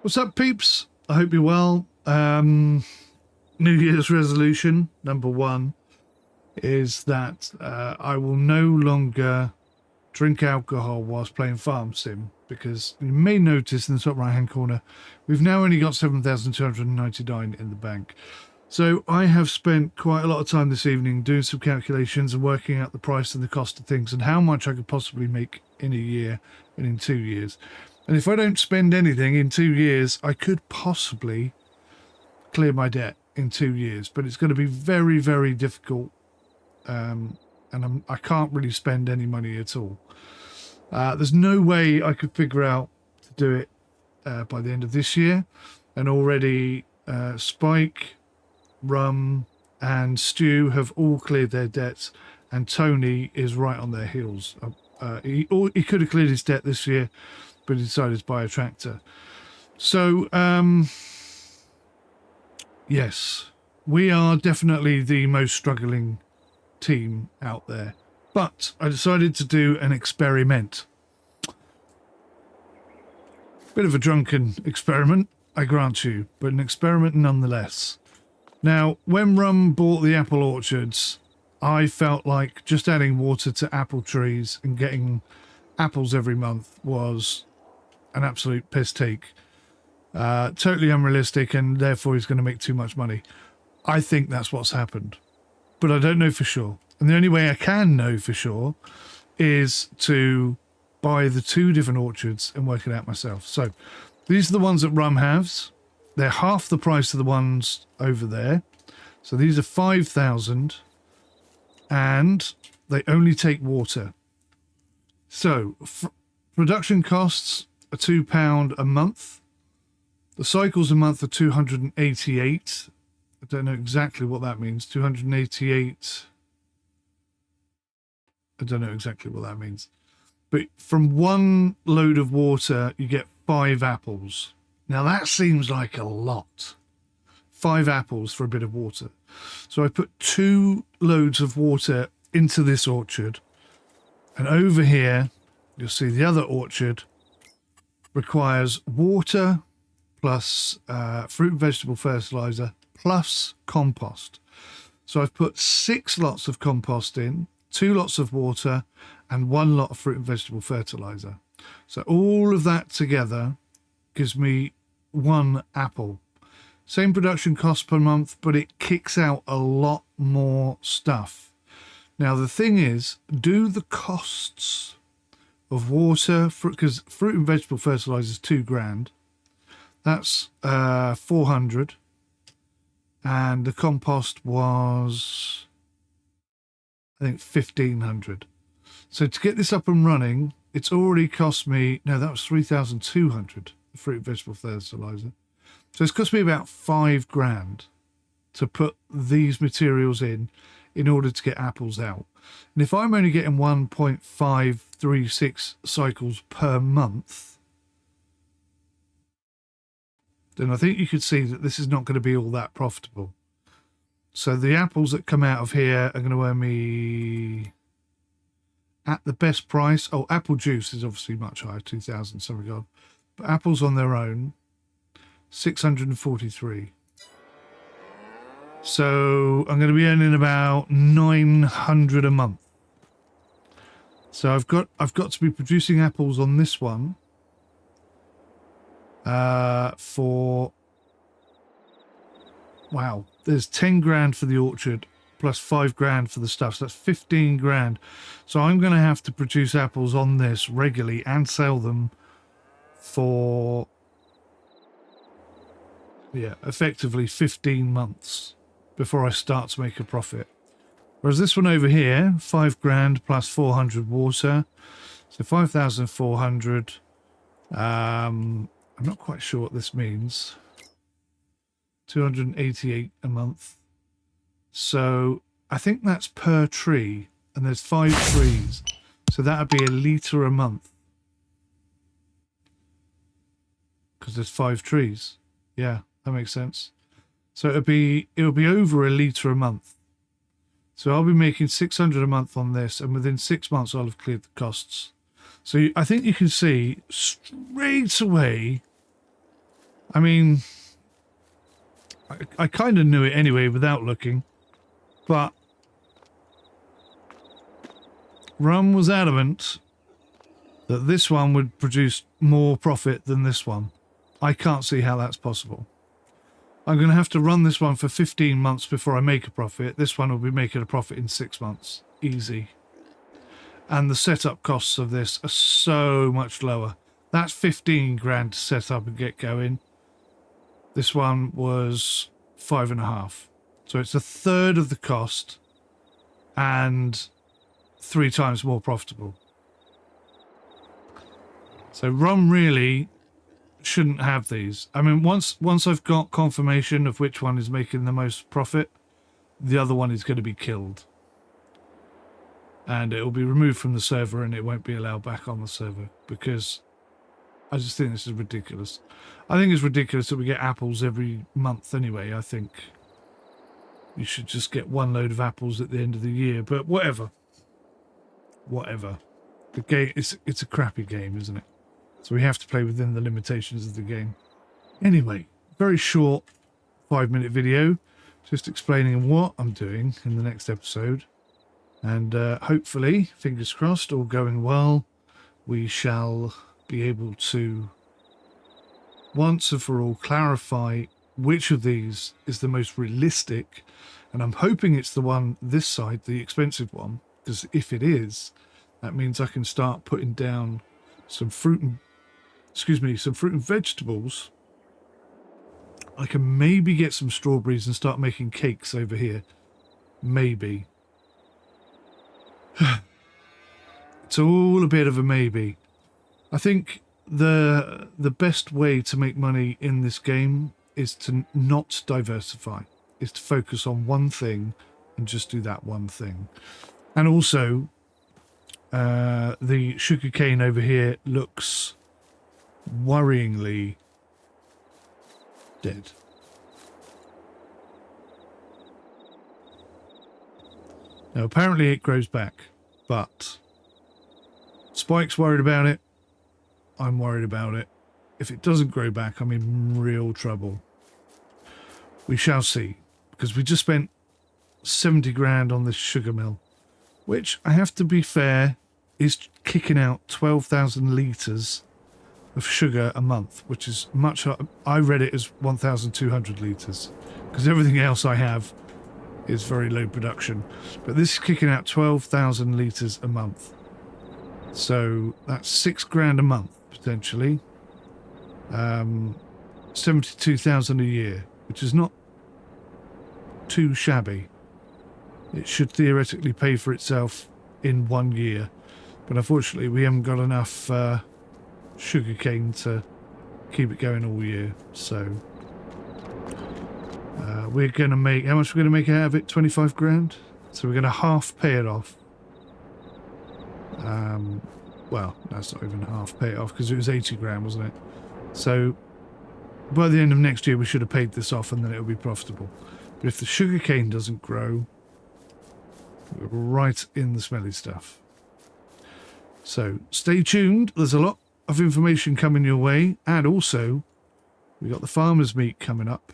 What's up, peeps? I hope you're well. New Year's resolution number one is that I will no longer drink alcohol whilst playing Farm Sim, because you may notice in the top right hand corner we've now only got 7,299 in the bank. So I have spent quite a lot of time this evening doing some calculations and working out the price and the cost of things and how much I could possibly make in a year and in 2 years. And if I don't spend anything in 2 years, I could possibly clear my debt in 2 years, but it's going to be very, very difficult. And I can't really spend any money at all. There's no way I could figure out to do it by the end of this year. And already Spike, Rum and Stu have all cleared their debts, and Tony is right on their heels. He could have cleared his debt this year, but he decided to buy a tractor. So, yes, we are definitely the most struggling team out there. But I decided to do an experiment. Bit of a drunken experiment, I grant you, but an experiment nonetheless. Now, when Rum bought the apple orchards, I felt like just adding water to apple trees and getting apples every month was an absolute piss take. Totally unrealistic, and therefore he's going to make too much money. I think that's what's happened, but I don't know for sure. And the only way I can know for sure is to buy the two different orchards and work it out myself. So these are the ones that Rum has. They're half the price of the ones over there. So these are 5,000 and they only take water. So production costs are £2 a month. The cycles a month are 288. I don't know exactly what that means. 288. I don't know exactly what that means. But from one load of water, you get 5 apples. Now that seems like a lot. 5 apples for a bit of water. So I put 2 loads of water into this orchard. And over here, you'll see the other orchard requires water plus fruit and vegetable fertilizer plus compost. So I've put 6 lots of compost in, 2 lots of water, and 1 lot of fruit and vegetable fertilizer. So all of that together gives me 1 apple. Same production cost per month, but it kicks out a lot more stuff. Now the thing is, do the costs of water, because fruit and vegetable fertilizer is £2,000. That's 400, and the compost was, I think, 1,500. So to get this up and running, it's already cost me, no, that was 3,200, the fruit and vegetable fertilizer. So it's cost me about £5,000 to put these materials in order to get apples out. And if I'm only getting 1.536 cycles per month, then I think you could see that this is not going to be all that profitable. So the apples that come out of here are going to earn me, at the best price, oh, apple juice is obviously much higher, 2,000, sorry God. But apples on their own, 643. So I'm going to be earning about 900 a month. So I've got to be producing apples on this one for, wow, there's 10 grand for the orchard plus 5 grand for the stuff, so that's 15 grand. So I'm going to have to produce apples on this regularly and sell them for, yeah, effectively 15 months before I start to make a profit. Whereas this one over here, 5 grand plus 400 water, so 5,400. I'm not quite sure what this means. 288 a month. So I think that's per tree, and there's 5 trees, so that would be a litre a month because there's 5 trees. Yeah, that makes sense. So it'll be over a litre a month. So I'll be making 600 a month on this, and within 6 months I'll have cleared the costs. So I think you can see straight away I mean, I kind of knew it anyway without looking, but Rum was adamant that this one would produce more profit than this one. I can't see how that's possible. I'm going to have to run this one for 15 months before I make a profit. This one will be making a profit in 6 months. Easy. And the setup costs of this are so much lower. That's 15 grand to set up and get going. This one was 5.5. So it's a third of the cost and 3 times more profitable. So Rum really shouldn't have these. I mean, once I've got confirmation of which one is making the most profit, the other one is going to be killed. And it will be removed from the server and it won't be allowed back on the server, because I just think this is ridiculous. I think it's ridiculous that we get apples every month anyway. I think you should just get one load of apples at the end of the year, but whatever. Whatever. The game, it's a crappy game, isn't it? So we have to play within the limitations of the game. Anyway, very short 5-minute video, just explaining what I'm doing in the next episode. And hopefully, fingers crossed, all going well, we shall be able to once and for all clarify which of these is the most realistic. And I'm hoping it's the one this side, the expensive one, because if it is, that means I can start putting down some fruit and vegetables. I can maybe get some strawberries and start making cakes over here. Maybe. It's all a bit of a maybe. I think the best way to make money in this game is to not diversify, is to focus on one thing and just do that one thing. And also, the sugarcane over here looks worryingly dead. Now, apparently it grows back, but Spike's worried about it. I'm worried about it. If it doesn't grow back, I'm in real trouble. We shall see, because we just spent 70 grand on this sugar mill, which, I have to be fair, is kicking out 12,000 litres of sugar a month, which is much. I read it as 1,200 litres, because everything else I have is very low production. But this is kicking out 12,000 litres a month. So that's 6 grand a month, potentially. 72,000 a year, which is not too shabby. It should theoretically pay for itself in 1 year. But unfortunately, we haven't got enough sugarcane to keep it going all year. So we're going to make, how much we're going to make out of it? 25 grand. So we're going to half pay it off. Well, that's not even half pay it off, because it was 80 grand, wasn't it? So by the end of next year, we should have paid this off, and then it'll be profitable. But if the sugarcane doesn't grow, we're right in the smelly stuff. So stay tuned. There's a lot of information coming your way. And also, we got the farmer's meet coming up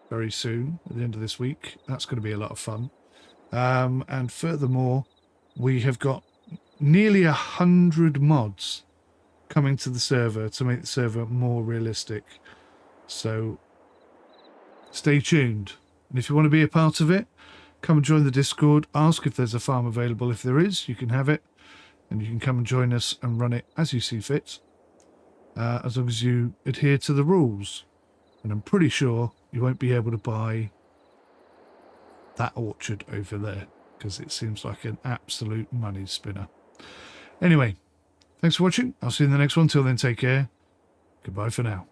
very soon, at the end of this week. That's going to be a lot of fun. And furthermore, we have got nearly 100 mods coming to the server to make the server more realistic. So stay tuned. And if you want to be a part of it, come and join the Discord. Ask if there's a farm available. If there is, you can have it. And you can come and join us and run it as you see fit. As long as you adhere to the rules. And I'm pretty sure you won't be able to buy that orchard over there, because it seems like an absolute money spinner. Anyway, thanks for watching. I'll see you in the next one. Till then, take care. Goodbye for now.